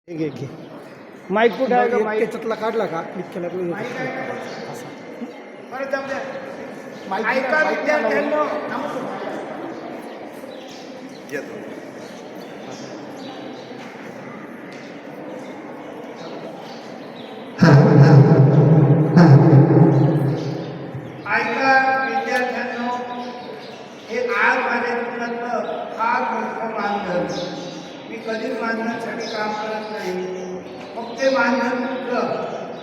घे माईक कुठे आहे का? माईक त्याच्यातला काढला का क्लिक केला की बरं जाऊ द्या. माईक ऐका विद्यार्थ्यांनो, ऐका विद्यार्थ्यांनो, हे आज माझ्या जीवनातलं फार मोठं मानधन. मी कधीच मानधनासाठी काम करत नाही. मग ते मानधन कुठलं?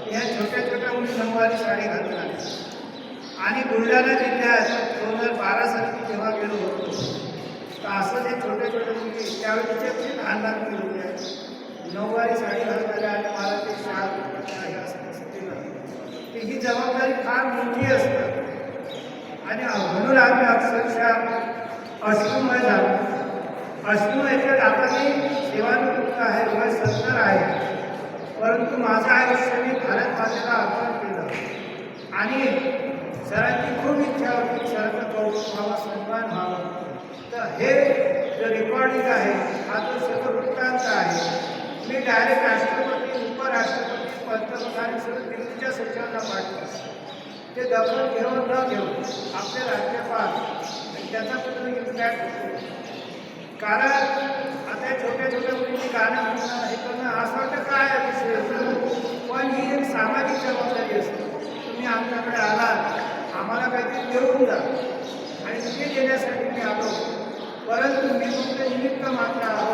ह्या छोट्या छोट्या मुली नऊवारी साडी घालतात. आणि बुलढाणा जिल्ह्यात 2012 साली जेव्हा गेलो होतो तर असं ते छोटे छोटे मुली त्यावेळी तिच्याची लहान लहान मुली होत्या, नऊवारी साडी घालणाऱ्या आणि मला ते शाळ आहे असं कसं केलं की ही जबाबदारी फार मोठी असते. आणि म्हणून आम्ही अक्षरशः अश्रुमय झालो. अश्रू याच्यात आपली सेवानिवृत्त आहे, वय 70 आहे, परंतु माझं आयुष्य मी भारत मातेला अर्पण केलं. आणि सरांची खूप इच्छा होती की सरांचा कौतुक व्हावा, सन्मान व्हावा. तर हे जे रेकॉर्डिंग आहे हा जो सगळं वृत्तांत आहे, मी डायरेक्ट राष्ट्रपती, उपराष्ट्रपती, पंतप्रधान सगळं दिल्लीच्या सचिवांना पाठवलं. ते दखल घेऊन न घेऊन आपले राज्यपाल त्याचा पण इम्पॅक्ट होतो. कारण आता छोट्या छोट्या मुलींची गाणं म्हणणं हे करणं असं वाटतं काय आहे विषय, पण ही एक सामाजिक जबाबदारी असते. तुम्ही आमच्याकडे आलात, आम्हाला काहीतरी देऊन जा आणि ते देण्यासाठी मी आलो. परंतु मी तुमचे निमित्त मात्र आहो.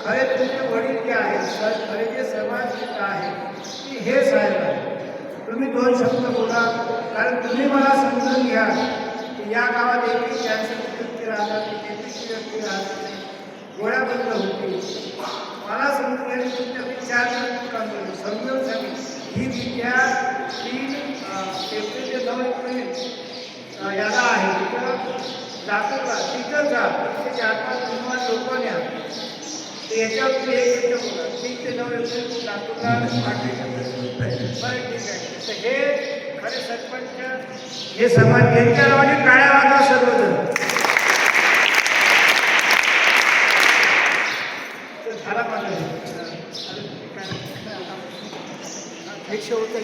खरे तुमचे वडील जे आहेत, खरे जे समाज आहे की हे साहेब आहे. तुम्ही 2 शब्द बोला, कारण तुम्ही मला समजून घ्या की या गावात एकही कॅन्सरची व्यक्ती राहतात, केपीची व्यक्ती राहतात, गोळ्या बंद होती. मला समजून घ्या, तुमच्या विचार काम करू समजून सांगेल. ही विद्या ही एप्रिल 9 एप्रिल याला आहे तिथं जातो का तिथं जा, तिथे 4-5 लोक न्या. तर याच्यावर एक मिनिट बोला. 3 ते 9 एप्रिल लातूरला बरं ठीक आहे. तर हे खरे सरपंच हे समाज यांच्या नावाने टाळ्या वाजवा सर्वजण. झाला माझा एक शेवटचा